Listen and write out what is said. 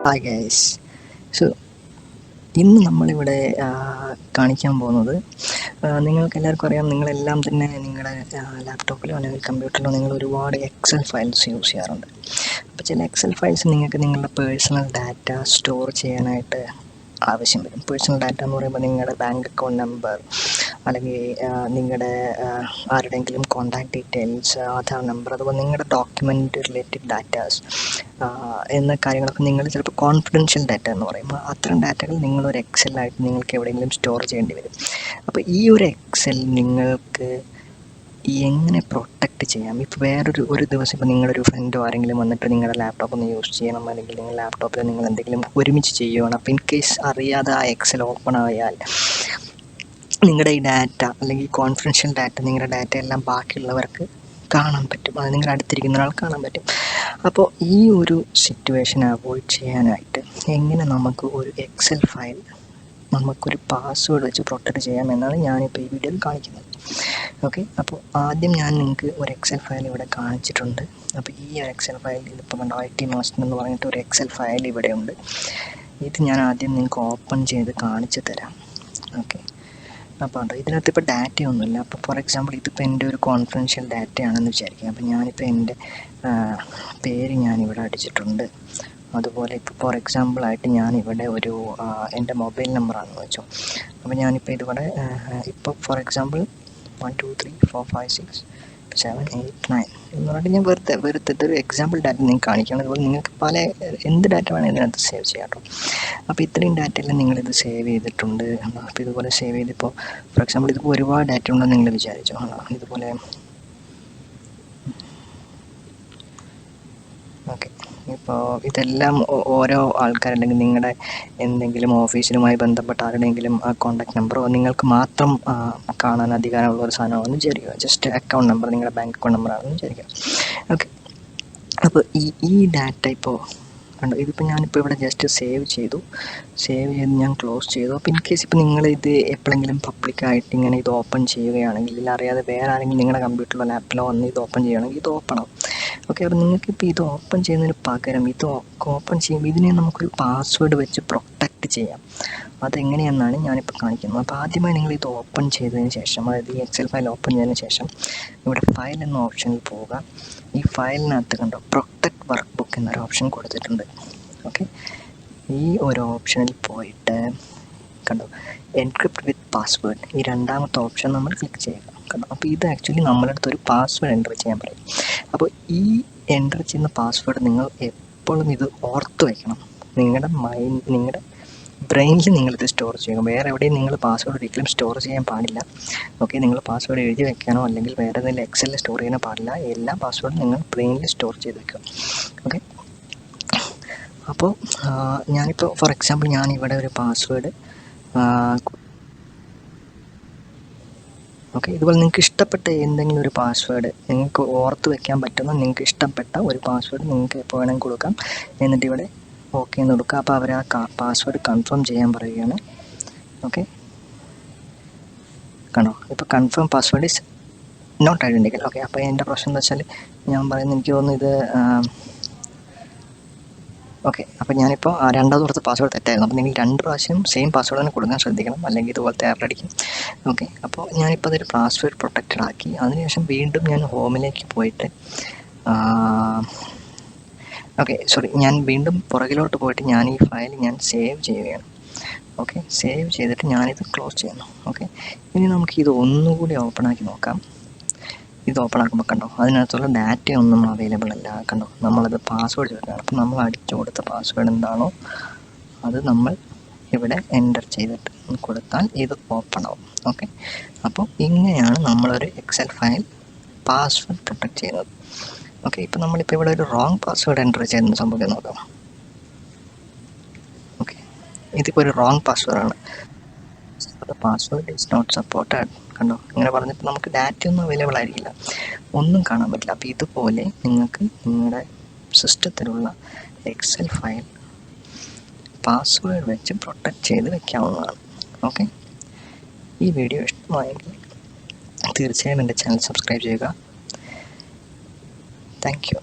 Hi guys. So ഇന്ന് നമ്മളിവിടെ കാണിക്കാൻ പോകുന്നത്, നിങ്ങൾക്ക് എല്ലാവർക്കും അറിയാം, നിങ്ങളെല്ലാം തന്നെ നിങ്ങളുടെ ലാപ്ടോപ്പിലോ അല്ലെങ്കിൽ കമ്പ്യൂട്ടറിലോ നിങ്ങൾ ഒരുപാട് എക്സൽ ഫയൽസ് യൂസ് ചെയ്യാറുണ്ട്. അപ്പോൾ ചില എക്സൽ ഫയൽസ് നിങ്ങൾക്ക് നിങ്ങളുടെ പേഴ്സണൽ ഡാറ്റ സ്റ്റോർ ചെയ്യാനായിട്ട് ആവശ്യം വരും. പേഴ്സണൽ ഡാറ്റ എന്ന് പറയുമ്പോൾ നിങ്ങളുടെ ബാങ്ക് അക്കൗണ്ട് നമ്പർ, അല്ലെങ്കിൽ നിങ്ങളുടെ ആരുടെയെങ്കിലും കോൺടാക്ട് ഡീറ്റെയിൽസ്, ആധാർ നമ്പർ, അതുപോലെ നിങ്ങളുടെ ഡോക്യുമെൻ്റ് റിലേറ്റഡ് ഡാറ്റാസ് എന്ന കാര്യങ്ങളൊക്കെ നിങ്ങൾ ചിലപ്പോൾ കോൺഫിഡൻഷ്യൽ ഡാറ്റ എന്ന് പറയും. അത്തരം ഡാറ്റകൾ നിങ്ങളൊരു എക്സലായിട്ട് നിങ്ങൾക്ക് എവിടെയെങ്കിലും സ്റ്റോർ ചെയ്യേണ്ടി വരും. അപ്പോൾ ഈ ഒരു എക്സൽ നിങ്ങൾക്ക് എങ്ങനെ പ്രൊട്ടക്റ്റ് ചെയ്യാം? ഇപ്പോൾ ഒരു ദിവസം ഇപ്പോൾ നിങ്ങളൊരു ഫ്രണ്ടോ ആരെങ്കിലും വന്നിട്ട് നിങ്ങളുടെ ലാപ്ടോപ്പ് ഒന്ന് യൂസ് ചെയ്യണം, അല്ലെങ്കിൽ നിങ്ങൾ ലാപ്ടോപ്പിൽ നിങ്ങൾ എന്തെങ്കിലും ഒരുമിച്ച് ചെയ്യുകയാണ്. അപ്പോൾ ഇൻ കേസ് അറിയാതെ ആ എക്സൽ ഓപ്പൺ ആയാൽ നിങ്ങളുടെ ഈ ഡാറ്റ അല്ലെങ്കിൽ കോൺഫിഡൻഷ്യൽ ഡാറ്റ, നിങ്ങളുടെ ഡാറ്റ എല്ലാം ബാക്കിയുള്ളവർക്ക് കാണാൻ പറ്റും. അത് നിങ്ങളുടെ അടുത്തിരിക്കുന്ന ഒരാൾ കാണാൻ പറ്റും. അപ്പോൾ ഈ ഒരു സിറ്റുവേഷൻ അവോയ്ഡ് ചെയ്യാനായിട്ട് എങ്ങനെ നമുക്ക് ഒരു എക്സൽ ഫയൽ നമുക്കൊരു പാസ്വേഡ് വെച്ച് പ്രൊട്ടക്റ്റ് ചെയ്യാമെന്നാണ് ഞാനിപ്പോൾ ഈ വീഡിയോയിൽ കാണിക്കുന്നത്. ഓക്കെ, അപ്പോൾ ആദ്യം ഞാൻ നിങ്ങൾക്ക് ഒരു എക്സൽ ഫയൽ ഇവിടെ കാണിച്ചിട്ടുണ്ട്. അപ്പോൾ ഈ ഒരു എക്സൽ ഫയൽ ഇതിപ്പോൾ കണ്ടോ, IT മാസ്റ്റർ എന്ന് പറഞ്ഞിട്ട് ഒരു എക്സൽ ഫയൽ ഇവിടെയുണ്ട്. ഇത് ഞാൻ ആദ്യം നിങ്ങൾക്ക് ഓപ്പൺ ചെയ്ത് കാണിച്ചു തരാം. ഓക്കെ, അപ്പോൾ ഉണ്ടോ, ഇതിനകത്ത് ഇപ്പോൾ ഡാറ്റയൊന്നുമില്ല. അപ്പോൾ ഫോർ എക്സാമ്പിൾ ഇതിപ്പോൾ എൻ്റെ ഒരു കോൺഫിഡൻഷ്യൽ ഡാറ്റയാണെന്ന് വിചാരിക്കുക. അപ്പോൾ ഞാനിപ്പോൾ എൻ്റെ പേര് ഞാനിവിടെ അടിച്ചിട്ടുണ്ട്. അതുപോലെ ഇപ്പോൾ ഫോർ എക്സാമ്പിളായിട്ട് ഞാനിവിടെ ഒരു എൻ്റെ മൊബൈൽ നമ്പറാണെന്ന് വെച്ചോ. അപ്പോൾ ഞാനിപ്പോൾ ഇതിവിടെ ഇപ്പോൾ ഫോർ എക്സാമ്പിൾ 1 2 3 4 5 6 7 8 9 എന്ന് പറഞ്ഞിട്ട് ഞാൻ വെറുതെ ഇതൊരു എക്സാമ്പിൾ ഡാറ്റ നിങ്ങൾക്ക് കാണിക്കണം. അതുപോലെ നിങ്ങൾക്ക് എന്ത് ഡാറ്റ വേണമെങ്കിൽ ഇതിനകത്ത് സേവ് ചെയ്യാം കേട്ടോ. അപ്പോൾ ഇത്രയും ഡാറ്റയെല്ലാം നിങ്ങളിത് സേവ് ചെയ്തിട്ടുണ്ട്. അപ്പോൾ ഇതുപോലെ സേവ് ചെയ്തിപ്പോൾ ഫോർ എക്സാമ്പിൾ ഇതിപ്പോൾ ഒരുപാട് ഡാറ്റ ഉണ്ടെന്ന് നിങ്ങൾ വിചാരിച്ചു. ഇതുപോലെ ഓക്കെ, ഇപ്പോൾ ഇതെല്ലാം ഓരോ ആൾക്കാർ, അല്ലെങ്കിൽ നിങ്ങളുടെ എന്തെങ്കിലും ഓഫീസിലുമായി ബന്ധപ്പെട്ട ആരുടെയെങ്കിലും കോൺടാക്ട് നമ്പറോ നിങ്ങൾക്ക് മാത്രം കാണാൻ അധികാരമുള്ള ഒരു സാധനമാണെന്ന് വിചാരിക്കുക. ജസ്റ്റ് അക്കൗണ്ട് നമ്പർ, നിങ്ങളുടെ ബാങ്ക് അക്കൗണ്ട് നമ്പറാണെന്ന് വിചാരിക്കുക. ഓക്കെ, അപ്പോൾ ഈ ഡാറ്റ ഇപ്പോൾ കണ്ടോ, ഇതിപ്പോൾ ഞാനിപ്പോൾ ഇവിടെ ജസ്റ്റ് സേവ് ചെയ്ത് ഞാൻ ക്ലോസ് ചെയ്തു. അപ്പോൾ ഇൻ കേസ് ഇപ്പോൾ നിങ്ങളിത് എപ്പോഴെങ്കിലും പബ്ലിക്കായിട്ട് ഇങ്ങനെ ഇത് ഓപ്പൺ ചെയ്യുകയാണെങ്കിൽ, അറിയാതെ വേറെ ആരെങ്കിലും നിങ്ങളുടെ കമ്പ്യൂട്ടറിലോ ലാപ്പിലോ വന്ന് ഇത് ഓപ്പൺ ചെയ്യുകയാണെങ്കിൽ ഇത് ഓപ്പൺ ആവും. ഓക്കെ, അപ്പോൾ നിങ്ങൾക്കിപ്പോൾ ഇത് ഓപ്പൺ ചെയ്യുന്നതിന് പകരം ഇത് ഓപ്പൺ ചെയ്യുമ്പോൾ ഇതിനെ നമുക്കൊരു പാസ്വേഡ് വെച്ച് പ്രൊട്ടക്റ്റ് ചെയ്യാം. അതെങ്ങനെയെന്നാണ് ഞാനിപ്പോൾ കാണിക്കുന്നത്. അപ്പോൾ ആദ്യമായി നിങ്ങൾ ഇത് ഓപ്പൺ ചെയ്തതിന് ശേഷം, അതായത് ഈ എക്സൽ ഫയൽ ഓപ്പൺ ചെയ്തതിന് ശേഷം ഇവിടെ ഫയൽ എന്ന ഓപ്ഷനിൽ പോവുക. ഈ ഫയലിനകത്ത് കണ്ടോ പ്രൊട്ടക്റ്റ് വർക്ക് ബുക്ക് എന്നൊരു ഓപ്ഷൻ കൊടുത്തിട്ടുണ്ട്. ഓക്കെ, ഈ ഒരു ഓപ്ഷനിൽ പോയിട്ട് കണ്ടോ എൻക്രിപ്റ്റ് വിത്ത് പാസ്വേഡ്, ഈ രണ്ടാമത്തെ ഓപ്ഷൻ നമ്മൾ ക്ലിക്ക് ചെയ്യുക. കണ്ടോ, അപ്പോൾ ഇത് ആക്ച്വലി നമ്മളടുത്ത് ഒരു പാസ്വേഡ് എൻ്റർ ചെയ്യാൻ പറയും. അപ്പോൾ ഈ എൻ്റർ ചെയ്യുന്ന പാസ്വേഡ് നിങ്ങൾ എപ്പോഴും ഇത് ഓർത്ത് വയ്ക്കണം. നിങ്ങളുടെ ബ്രെയിനിൽ നിങ്ങളിത് സ്റ്റോർ ചെയ്യുക. വേറെ എവിടെയും നിങ്ങൾ പാസ്വേഡ് ഒരിക്കലും സ്റ്റോർ ചെയ്യാൻ പാടില്ല. ഓക്കെ, നിങ്ങൾ പാസ്വേഡ് എഴുതി വെക്കാനോ അല്ലെങ്കിൽ വേറെ ഏതെങ്കിലും എക്സലിൽ സ്റ്റോർ ചെയ്യാനോ പാടില്ല. എല്ലാ പാസ്വേഡും നിങ്ങൾ ബ്രെയിനിൽ സ്റ്റോർ ചെയ്ത് വെക്കുക. ഓക്കെ, അപ്പോൾ ഞാനിപ്പോൾ ഫോർ എക്സാമ്പിൾ ഞാനിവിടെ ഒരു പാസ്വേഡ് ഓക്കെ, ഇതുപോലെ നിങ്ങൾക്ക് ഇഷ്ടപ്പെട്ട എന്തെങ്കിലും ഒരു പാസ്വേഡ്, നിങ്ങൾക്ക് ഓർത്ത് വെക്കാൻ പറ്റുന്ന നിങ്ങൾക്ക് ഇഷ്ടപ്പെട്ട ഒരു പാസ്വേഡ് നിങ്ങൾക്ക് എപ്പോൾ വേണമെങ്കിൽ കൊടുക്കാം. എന്നിട്ട് ഇവിടെ ഓക്കെ എന്ന് കൊടുക്കുക. അപ്പോൾ അവർ ആ പാസ്വേഡ് കൺഫേം ചെയ്യാൻ പറയുകയാണ്. ഓക്കെ, കണ്ടോ, ഇപ്പോൾ confirm password is not identical. Okay, അപ്പോൾ എൻ്റെ പ്രശ്നം എന്ന് വെച്ചാൽ ഞാൻ പറയുന്നത്, എനിക്ക് തോന്നുന്നു ഇത് ഓക്കെ, അപ്പോൾ ഞാനിപ്പോൾ രണ്ടാമത് കൊടുത്ത പാസ്വേഡ് തെറ്റായിരുന്നു. അപ്പോൾ നിങ്ങൾ 2 പ്രാവശ്യം സെയിം പാസ്വേഡ് തന്നെ കൊടുക്കാൻ ശ്രദ്ധിക്കണം, അല്ലെങ്കിൽ ഇതുപോലത്തെ എറർ അടിക്കും. ഓക്കെ, അപ്പോൾ ഞാനിപ്പോൾ അതൊരു പാസ്വേഡ് പ്രൊട്ടക്റ്റഡ് ആക്കി. അതിനുശേഷം വീണ്ടും ഞാൻ ഹോമിലേക്ക് പോയിട്ട് ഞാൻ വീണ്ടും പുറകിലോട്ട് പോയിട്ട് ഞാൻ ഈ ഫയൽ ഞാൻ സേവ് ചെയ്യുകയാണ്. ഓക്കെ, സേവ് ചെയ്തിട്ട് ഞാനിത് ക്ലോസ് ചെയ്യുന്നു. ഓക്കെ, ഇനി നമുക്ക് ഇത് ഒന്നുകൂടി ഓപ്പൺ ആക്കി നോക്കാം. ഇത് ഓപ്പൺ ആക്കുമ്പോൾ കണ്ടോ അതിനകത്തുള്ള ഡാറ്റയൊന്നും അവൈലബിൾ അല്ല. കണ്ടോ, നമ്മളത് പാസ്വേഡ് ചേർക്കുകയാണ്. അപ്പോൾ നമ്മൾ അടിച്ചു കൊടുത്ത പാസ്വേഡ് എന്താണോ അത് നമ്മൾ ഇവിടെ എൻ്റർ ചെയ്തിട്ട് കൊടുത്താൽ ഇത് ഓപ്പൺ ആവും. ഓക്കെ, അപ്പോൾ ഇങ്ങനെയാണ് നമ്മളൊരു എക്സൽ ഫയൽ പാസ്വേഡ് പ്രൊട്ടക്റ്റ് ചെയ്യുന്നത്. ഓക്കെ, ഇപ്പോൾ നമ്മളിപ്പോൾ ഇവിടെ ഒരു റോങ് പാസ്വേഡ് എൻ്റർ ചെയ്യുന്ന സംഭവം നോക്കാം. ഓക്കെ, ഇതിപ്പോൾ ഒരു റോങ് പാസ്വേഡാണ്. Password is not supported. കണ്ടോ, ഇങ്ങനെ പറഞ്ഞിട്ട് നമുക്ക് ഡാറ്റയൊന്നും അവൈലബിൾ ആയിരിക്കില്ല, ഒന്നും കാണാൻ പറ്റില്ല. അപ്പോൾ ഇതുപോലെ നിങ്ങൾക്ക് നിങ്ങളുടെ സിസ്റ്റത്തിലുള്ള എക്സൽ ഫയൽ പാസ്വേഡ് വെച്ച് പ്രൊട്ടക്റ്റ് ചെയ്ത് വെക്കാവുന്നതാണ്. ഓക്കെ, ഈ വീഡിയോ ഇഷ്ടമായെങ്കിൽ തീർച്ചയായും എൻ്റെ ചാനൽ സബ്സ്ക്രൈബ് ചെയ്യുക. Thank you.